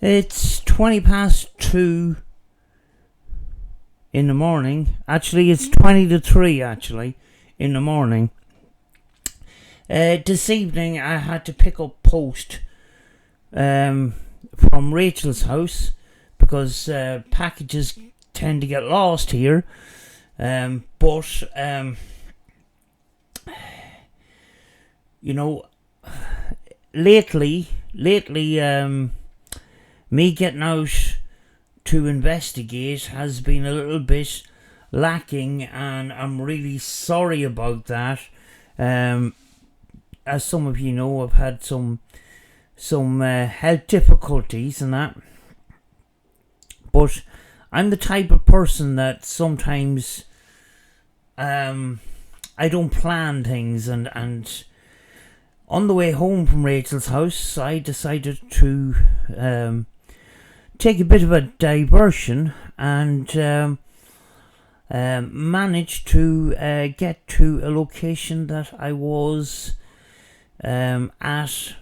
It's 20 past 2 in the morning. Actually, it's 20 to 3 actually in the morning. This evening I had to pick up post from Racheal's house because packages tend to get lost here. But you know, lately, me getting out to investigate has been a little bit lacking, and I'm really sorry about that. As some of you know, I've had some health difficulties and that. But I'm the type of person that sometimes I don't plan things, and on the way home from Racheal's house, I decided to take a bit of a diversion and managed to get to a location that I was at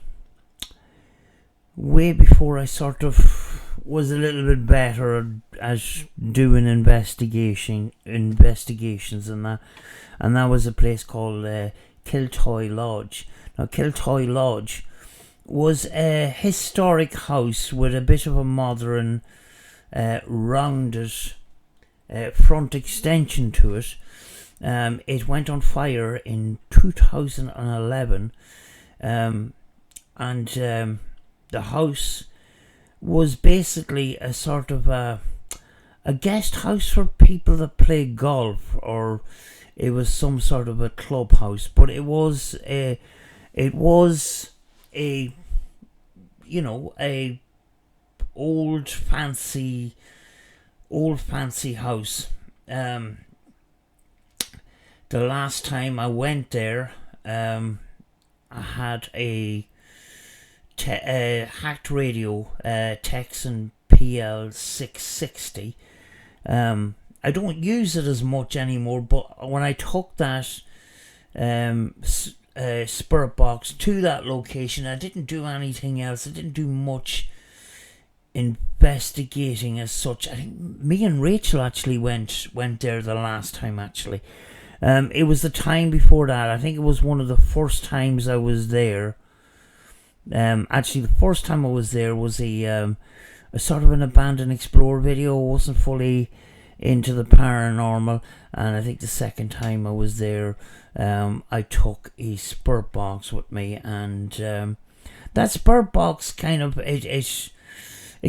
way before I sort of was a little bit better at doing investigations and that, and that was a place called Kiltoy Lodge. Now, Kiltoy Lodge was a historic house with a bit of a modern rounded front extension to it. It went on fire in 2011, and the house was basically a sort of a guest house for people that play golf, or it was some sort of a clubhouse, but it was a old fancy house. The last time I went there, I had a hacked radio, Texan PL660. I don't use it as much anymore, but when I took that spirit box to that location, I didn't do anything else. I didn't do much investigating as such. I think me and Racheal actually went there the last time actually. It was the time before that. I think it was one of the first times I was there. Actually, the first time I was there was a sort of an abandoned explorer video. I wasn't fully into the paranormal, and I think the second time I was there, I took a spirit box with me, and that spirit box kind of it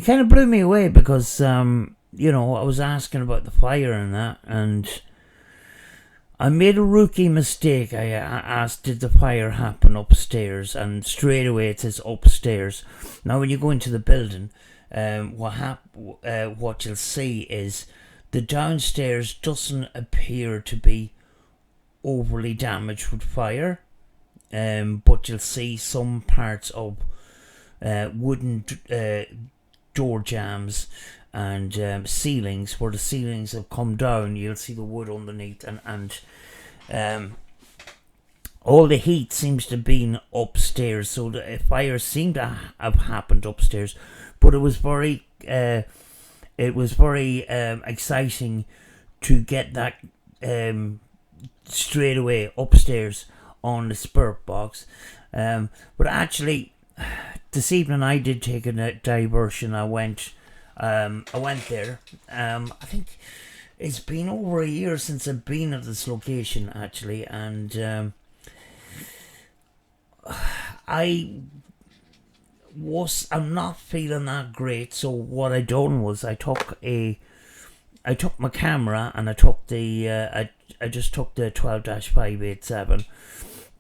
kind of blew me away because I was asking about the fire and that, and I made a rookie mistake. I asked, did the fire happen upstairs? And straight away it says upstairs. Now, when you go into the building, what you'll see is the downstairs doesn't appear to be overly damaged with fire, but you'll see some parts of wooden door jambs and ceilings, where the ceilings have come down. You'll see the wood underneath, and all the heat seems to have been upstairs, so the fire seemed to have happened upstairs. But it was very exciting to get that straight away upstairs on the spirit box. But actually, this evening I did take a diversion. I went there. I think it's been over a year since I've been at this location actually, and I'm not feeling that great. So what I done was I took my camera, and I took I just took the 12-587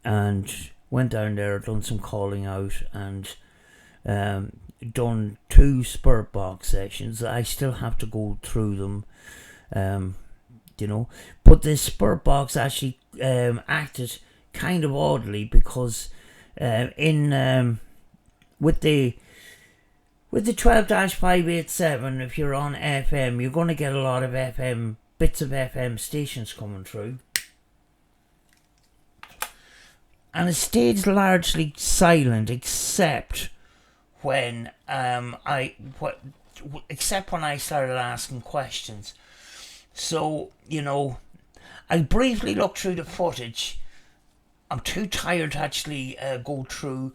and went down there, done some calling out, and done 2 spirit box sessions. I still have to go through them, but the spirit box actually acted kind of oddly, because with the 12-587, if you're on FM, you're going to get a lot of bits of FM stations coming through, and it stayed largely silent except when except when I started asking questions. So, I briefly looked through the footage. I'm too tired to actually go through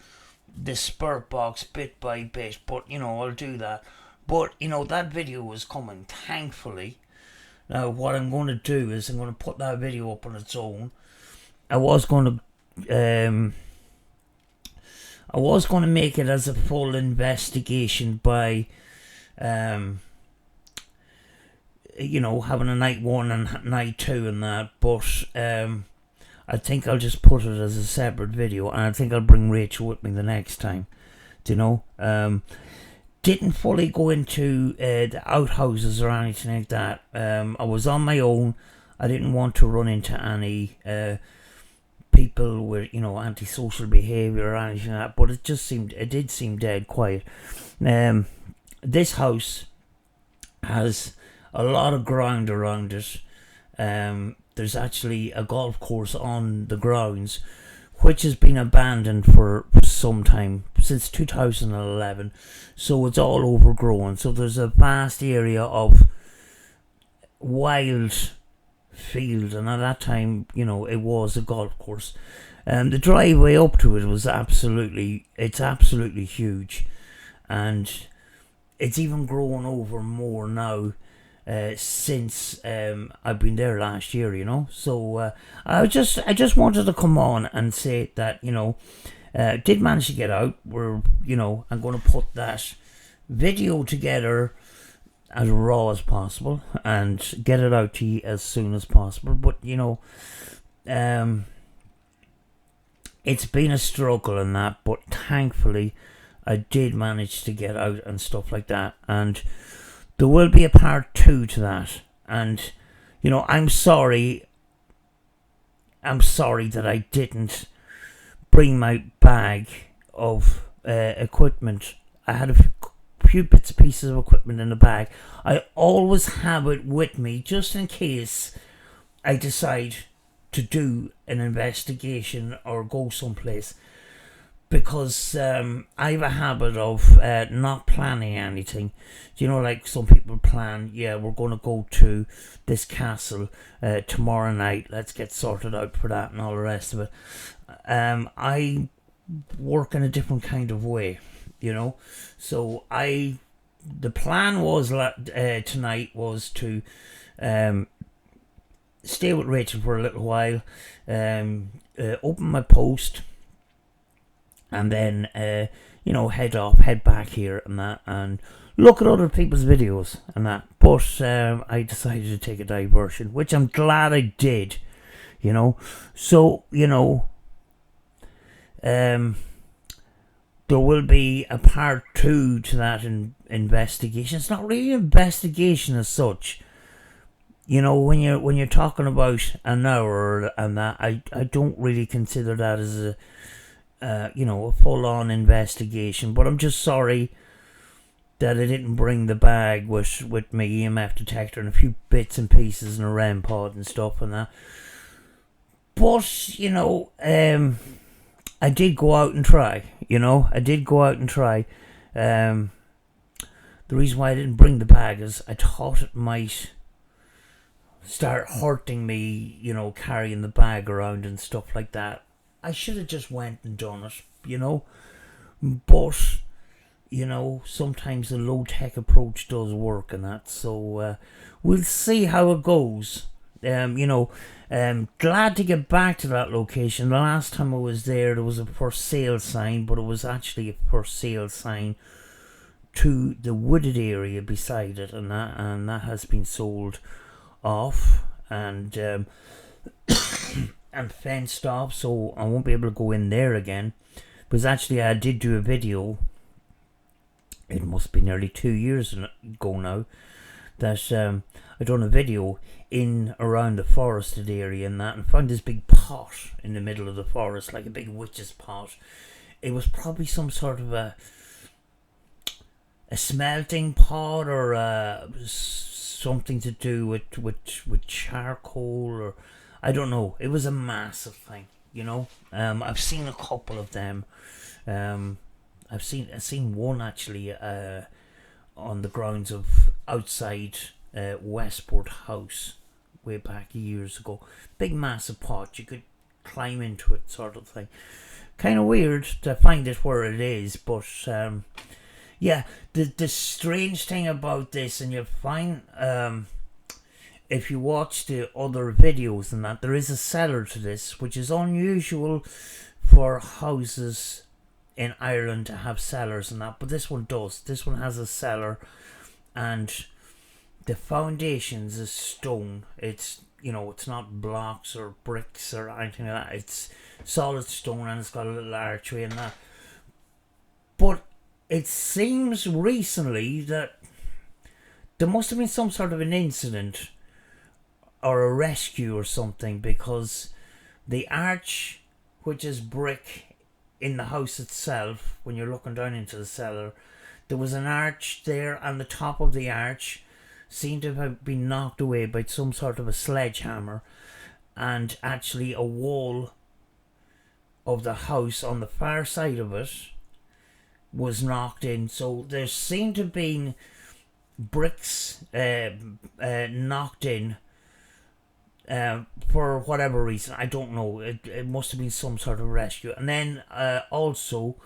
the spurt box bit by bit, but I'll do that. But that video was coming, thankfully. Now what I'm going to do is I'm going to put that video up on its own. I was going to make it as a full investigation by having a night 1 and night 2 and that, but I think I'll just put it as a separate video, and I think I'll bring Racheal with me the next time. Didn't fully go into the outhouses or anything like that. I was on my own. I didn't want to run into any people with antisocial behaviour or anything like that, but it did seem dead quiet. This house has a lot of ground around it. There's actually a golf course on the grounds, which has been abandoned for some time, since 2011, so it's all overgrown. So there's a vast area of wild field, and at that time, it was a golf course. The driveway up to it was absolutely huge, and it's even grown over more now since I've been there last year, So I just wanted to come on and say that did manage to get out. I'm going to put that video together as raw as possible and get it out to you as soon as possible. But it's been a struggle and that, but thankfully I did manage to get out and stuff like that, and there will be a part 2 to that. And I'm sorry that I didn't bring my bag of equipment. I had a few bits and pieces of equipment in the bag. I always have it with me just in case I decide to do an investigation or go someplace, because I have a habit of not planning anything. Like some people plan, we're going to go to this castle tomorrow night, let's get sorted out for that and all the rest of it. I work in a different kind of way, so the plan was tonight was to stay with Racheal for a little while, open my post, and then head back here and that, and look at other people's videos and that. But I decided to take a diversion, which I'm glad I did. So there will be a part 2 to that investigation. It's not really an investigation as such. When you're talking about an hour and that, I don't really consider that as a full-on investigation. But I'm just sorry that I didn't bring the bag with my EMF detector and a few bits and pieces and a REM pod and stuff and that. But I did go out and try. The reason why I didn't bring the bag is I thought it might start hurting me, carrying the bag around and stuff like that. I should have just went and done it, but sometimes the low-tech approach does work and that, so we'll see how it goes. Glad to get back to that location. The last time I was there was a for sale sign, but it was actually a for sale sign to the wooded area beside it, and that has been sold off and and fenced off, so I won't be able to go in there again. Because actually I did do a video, it must be nearly 2 years ago now, that I done a video in around the forested area and that, and found this big pot in the middle of the forest, like a big witch's pot. It was probably some sort of a smelting pot, or something to do with charcoal, or I don't know. It was a massive thing, I've seen a couple of them. I've seen one actually on the grounds of outside Westport House way back years ago. Big massive pot, you could climb into it, sort of thing. Kind of weird to find it where it is, but yeah. The strange thing about this, and you'll find if you watch the other videos and that, there is a cellar to this, which is unusual for houses in Ireland to have cellars and that, but this one does. This one has a cellar, and the foundations is stone. It's, you know, it's not blocks or bricks or anything like that. It's solid stone, and it's got a little archway and that. But it seems recently that there must have been some sort of an incident or a rescue or something, because the arch, which is brick in the house itself, when you're looking down into the cellar, there was an arch there, and the top of the arch seemed to have been knocked away by some sort of a sledgehammer, and actually a wall of the house on the far side of it was knocked in. So there seemed to have been bricks knocked in for whatever reason. I don't know. It must have been some sort of rescue. And then also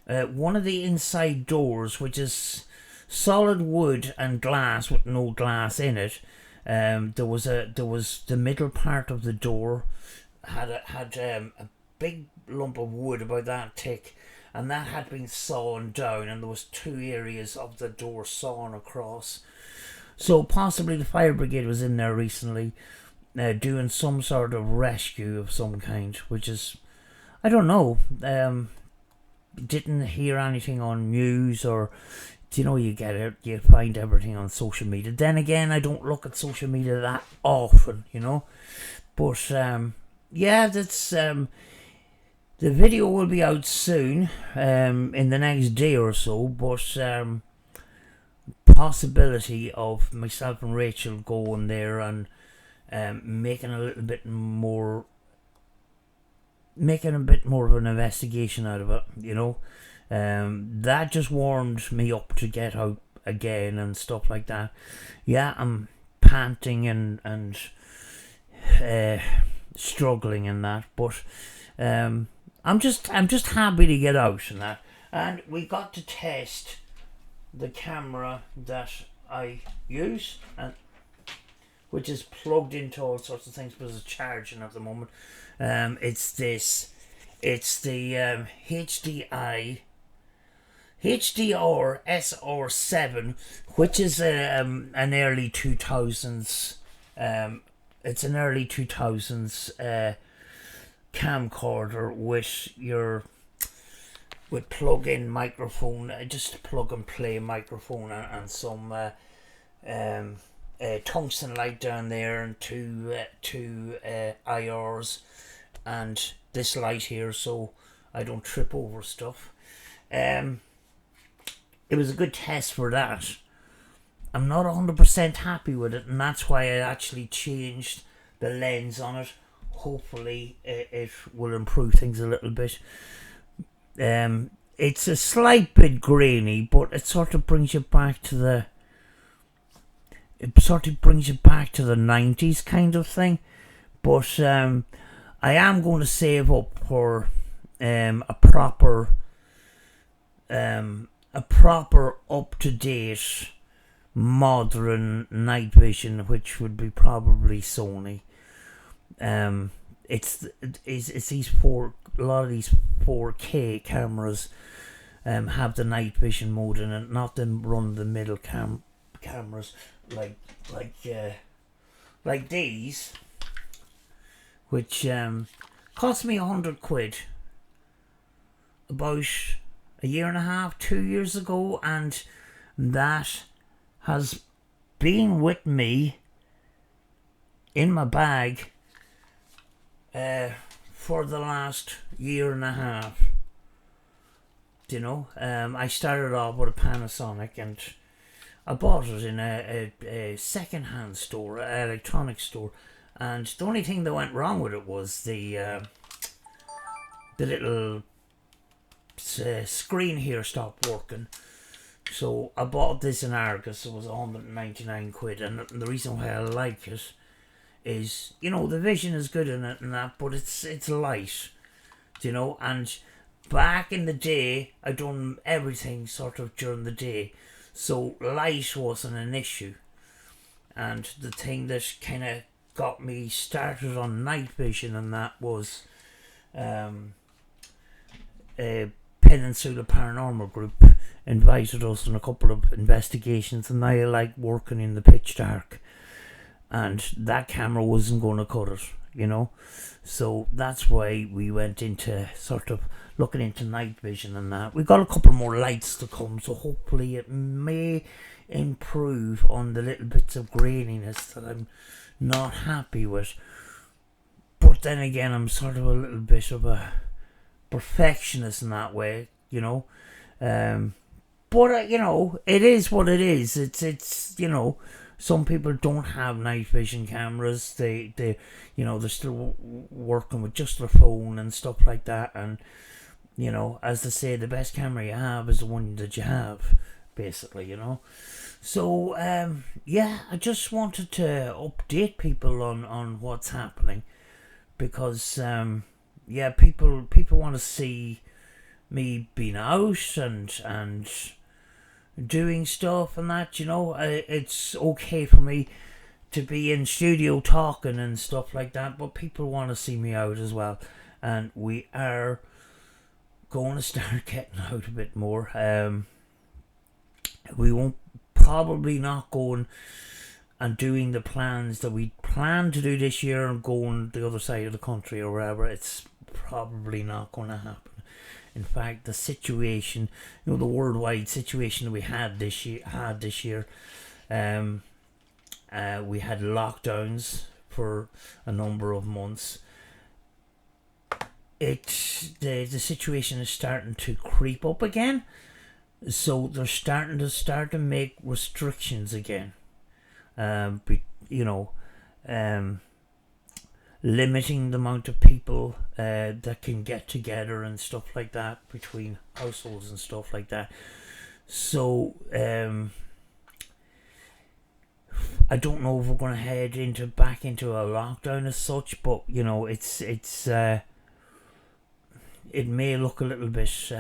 one of the inside doors, which is solid wood and glass with no glass in it, there was the middle part of the door had a big lump of wood about that thick, and that had been sawn down, and there was 2 areas of the door sawn across. So possibly the fire brigade was in there recently, doing some sort of rescue of some kind, which is, I don't know. Didn't hear anything on news, or, you know, you get it, you find everything on social media. Then again, I don't look at social media that often, you know. But yeah, that's the video will be out soon, in the next day or so. But possibility of myself and Racheal going there and making a bit more of an investigation out of it, you know. That just warmed me up to get out again and stuff like that. Yeah, I'm panting and struggling in that, but I'm just happy to get out and that. And we got to test the camera that I use, and which is plugged into all sorts of things, but it's charging at the moment. It's the HDR SR7, which is an early 2000s. It's an early 2000s camcorder with plug-in microphone, just plug and play microphone, and some tungsten light down there, and two IRs, and this light here, so I don't trip over stuff. It was a good test for that. I'm not 100% happy with it, and that's why I actually changed the lens on it. Hopefully it will improve things a little bit. It's a slight bit grainy, but it sort of brings you back to the 90s kind of thing. But I am going to save up for a proper up-to-date modern night vision, which would be probably Sony. It's these a lot of these 4K cameras have the night vision mode in it, not them run the middle cameras like these, which cost me £100 about a year and a half, 2 years ago, and that has been with me in my bag for the last year and a half. You know, I started off with a Panasonic, and I bought it in a second-hand store, an electronics store, and the only thing that went wrong with it was the little screen here stopped working. So I bought this in Argos. It was 199 quid, and the reason why I like it is, the vision is good in it and that, but it's light, and back in the day I done everything sort of during the day, so light wasn't an issue. And the thing that kind of got me started on night vision and that was a Peninsula Paranormal Group invited us on a couple of investigations, and I like working in the pitch dark, and that camera wasn't going to cut it, so that's why we went into sort of looking into night vision and that. We got a couple more lights to come, so hopefully it may improve on the little bits of graininess that I'm not happy with. But then again, I'm sort of a little bit of a perfectionist in that way, but it is what it is. It's some people don't have night vision cameras. They're still working with just their phone and stuff like that. And as they say, the best camera you have is the one that you have, basically. So I just wanted to update people on what's happening, because people want to see me being out and doing stuff and that. It's okay for me to be in studio talking and stuff like that, but people want to see me out as well, and we are going to start getting out a bit more. We won't probably not going and doing the plans that we plan to do this year and going the other side of the country or wherever. It's probably not going to happen. In fact, the situation, the worldwide situation that we had this year, we had lockdowns for a number of months. The situation is starting to creep up again, so they're starting to make restrictions again. Limiting the amount of people that can get together and stuff like that between households and stuff like that. So I don't know if we're going to head back into a lockdown as such, but it may look a little bit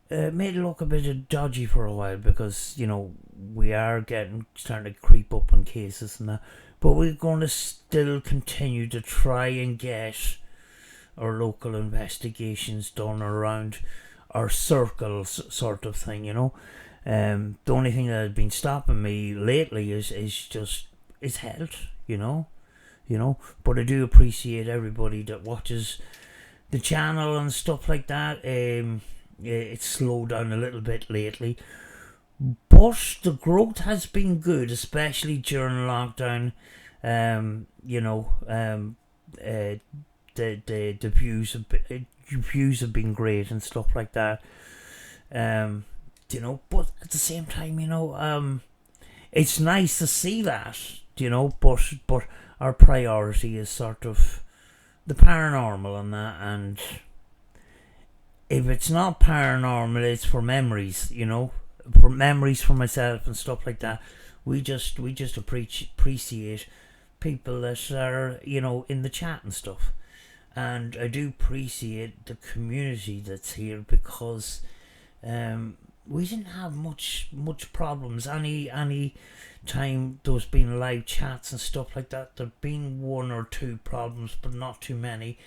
it may look a bit dodgy for a while, because we are starting to creep up on cases and that. But we're going to still continue to try and get our local investigations done around our circles, sort of thing. The only thing that has been stopping me lately is health. But I do appreciate everybody that watches the channel and stuff like that. It's slowed down a little bit lately, but the growth has been good, especially during lockdown. The views have been great and stuff like that. But at the same time, it's nice to see that, but our priority is sort of the paranormal and that. And if it's not paranormal, it's for memories, for memories for myself and stuff like that. We just appreciate people that are, in the chat and stuff. And I do appreciate the community that's here, because we didn't have much problems any time there's been live chats and stuff like that. There've been one or two problems, but not too many,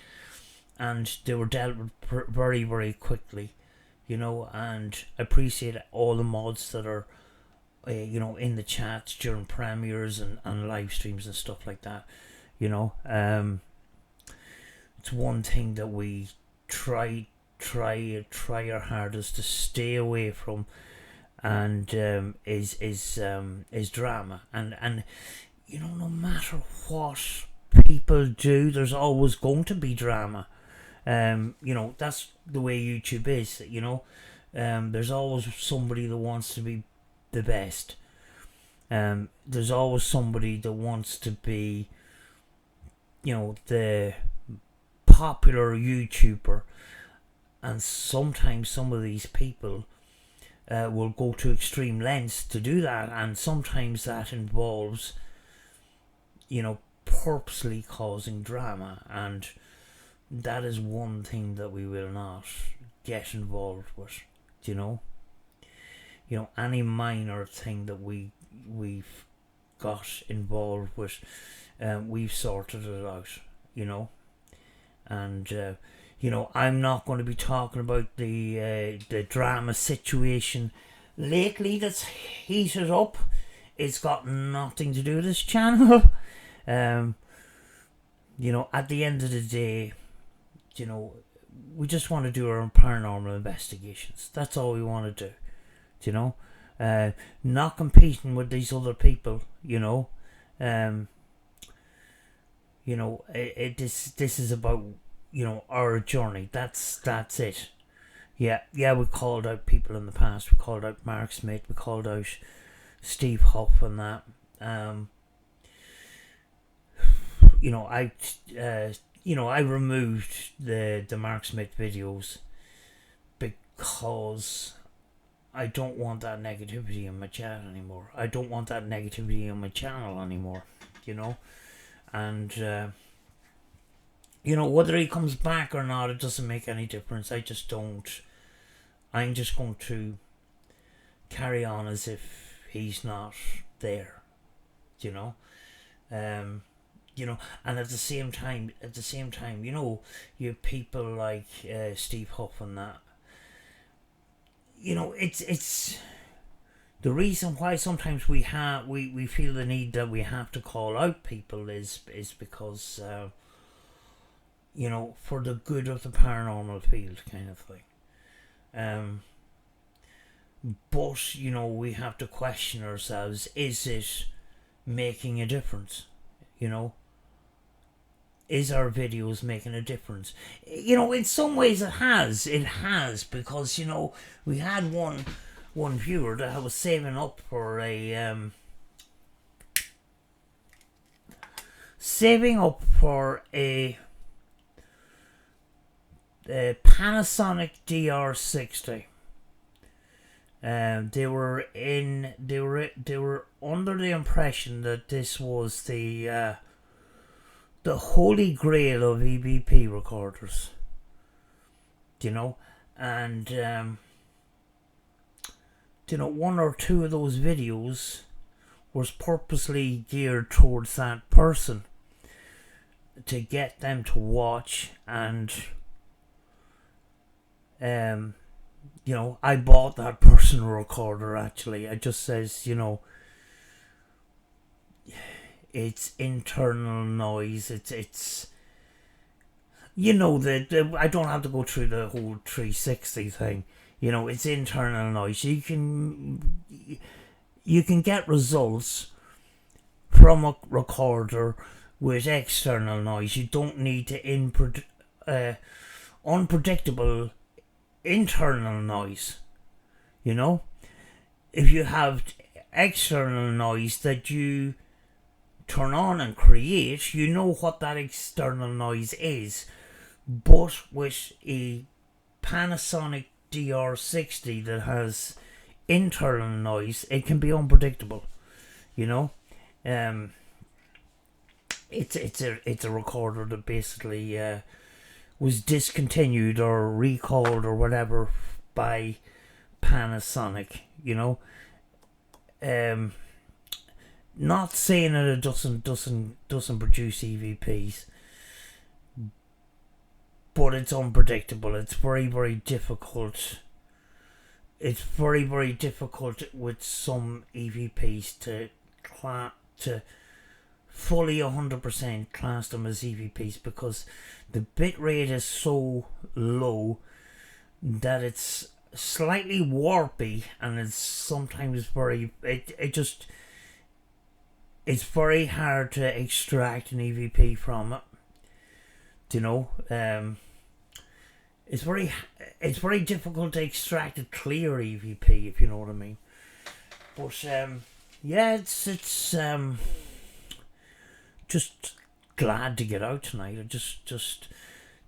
and they were dealt with very, very quickly, and I appreciate all the mods that are in the chats during premieres and live streams and stuff like that. It's one thing that we try our hardest to stay away from, and is drama. And no matter what people do, there's always going to be drama. That's the way YouTube is. There's always somebody that wants to be the best. There's always somebody that wants to be, the popular YouTuber, And sometimes some of these people will go to extreme lengths to do that, and sometimes that involves, purposely causing drama, and that is one thing that we will not get involved with. Any minor thing that we've got involved with, we've sorted it out. And I'm not going to be talking about the drama situation lately that's heated up. It's got nothing to do with this channel. At the end of the day, we just want to do our paranormal investigations. That's all we want to do. Not competing with these other people. This is about our journey. That's it. Yeah, we called out people in the past. We called out Mark Smith. We called out Steve Huff and that. I removed the Mark Smith videos because I don't want that negativity in my chat anymore. I don't want that negativity on my channel anymore. And whether he comes back or not, it doesn't make any difference. I'm just going to carry on as if he's not there. And at the same time, you have people like Steve Huff and that. It's the reason why sometimes we feel the need that we have to call out people is because for the good of the paranormal field, kind of thing. But we have to question ourselves: is it making a difference? Is our videos making a difference? In some ways it has. It has, because we had one viewer that was saving up for a Panasonic DR60. They were under the impression that this was the holy grail of EVP recorders. And one or two of those videos was purposely geared towards that person to get them to watch. And I bought that person a recorder. Actually, it just says it's internal noise. It's that I don't have to go through the whole 360 thing. It's internal noise. You can get results from a recorder with external noise. You don't need to unpredictable internal noise. If you have external noise that you turn on and create, you know what that external noise is. But with a Panasonic DR60 that has internal noise, it can be unpredictable. It's a recorder that basically was discontinued or recalled or whatever by Panasonic. Not saying that it doesn't produce EVPs, but it's unpredictable. It's very, very difficult. It's very, very difficult with some EVPs to fully 100% class them as EVPs, because the bit rate is so low that it's slightly warpy, and it's sometimes it's very hard to extract an EVP from it. It's very difficult to extract a clear EVP, if you know what I mean. But it's just glad to get out tonight. I just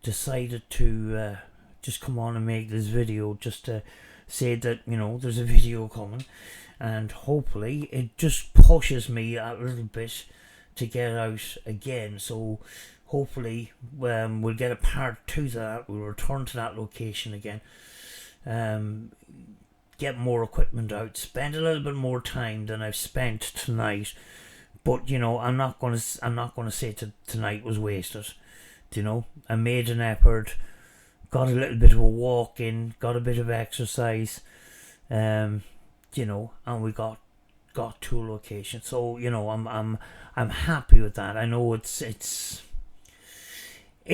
decided to just come on and make this video just to say that, you know, there's a video coming, and hopefully it just pushes me a little bit to get out again. So hopefully we'll get a part 2 to that. We'll return to that location again, get more equipment out, spend a little bit more time than I've spent tonight. But you know, I'm not gonna say tonight was wasted. You know, I made an effort, got a little bit of a walk in, got a bit of exercise, you know, and we got to a location. So you know, I'm happy with that. I know it's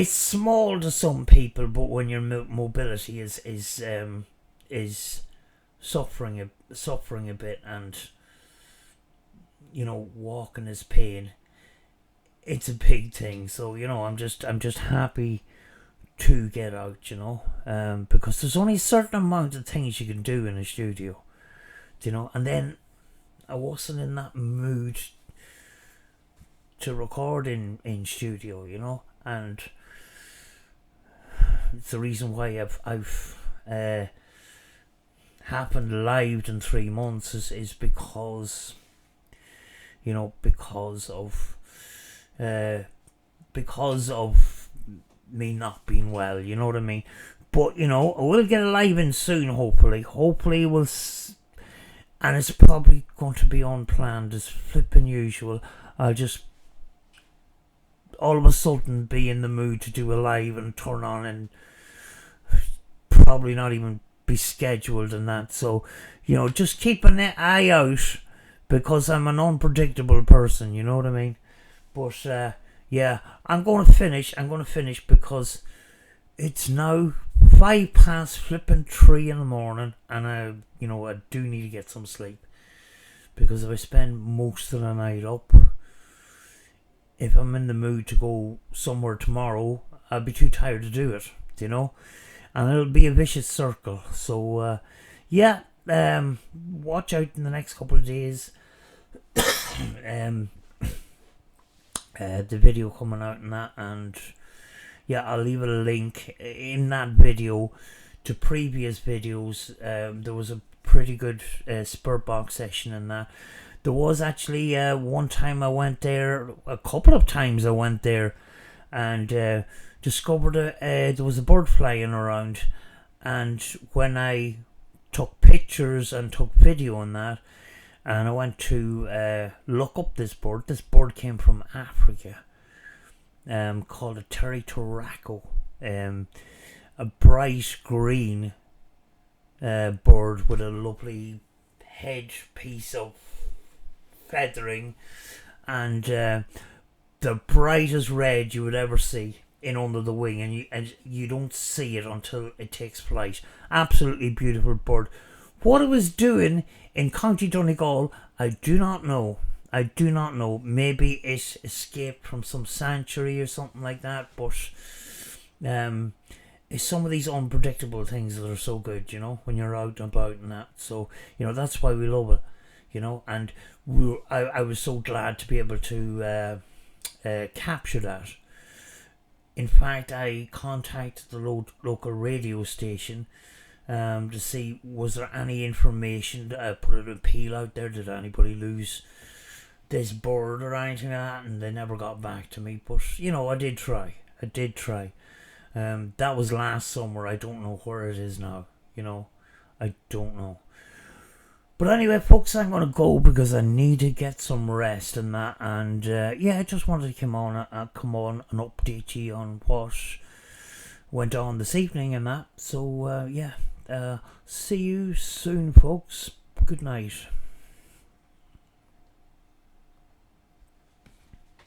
small to some people, but when your mobility is suffering a bit, and you know, walking is pain, it's a big thing. So you know, I'm just happy to get out, you know, because there's only a certain amount of things you can do in a studio, you know. And then I wasn't in that mood to record in studio, you know, and it's the reason why I've happened lived in 3 months is because, you know, because of me not being well, you know what I mean. But you know, I will get a live in soon, hopefully we'll and it's probably going to be unplanned as flipping usual. I'll just all of a sudden be in the mood to do a live and turn on, and probably not even be scheduled and that. So you know, just keep an eye out, because I'm an unpredictable person, you know what I mean. But yeah, I'm going to finish because it's now 3:05 in the morning, and I do need to get some sleep, because if I spend most of the night up, if I'm in the mood to go somewhere tomorrow, I'll be too tired to do it, you know, and it'll be a vicious circle. So yeah, watch out in the next couple of days. The video coming out and that, and yeah, I'll leave a link in that video to previous videos. There was a pretty good Spurt Box session in that. There was actually one time I went there, a couple of times I went there, and discovered there was a bird flying around, and when I took pictures and took video on that, and I went to look up this bird. This bird came from Africa, called a Racheal, a bright green bird with a lovely head piece of feathering, and the brightest red you would ever see in under the wing, and you don't see it until it takes flight. Absolutely beautiful bird. What it was doing in County Donegal, I do not know. Maybe it escaped from some sanctuary or something like that. But it's some of these unpredictable things that are so good, you know, when you're out and about and that. So you know, that's why we love it, you know. And I was so glad to be able to capture that. In fact, I contacted the local radio station to see was there any information. I put an appeal out there, did anybody lose this bird or anything like that, and they never got back to me. But you know, I did try. That was last summer. I don't know where it is now, you know. I don't know. But anyway, folks, I'm going to go because I need to get some rest and that. And yeah, I just wanted to come on and update you on what went on this evening and that. So yeah, see you soon, folks. Good night.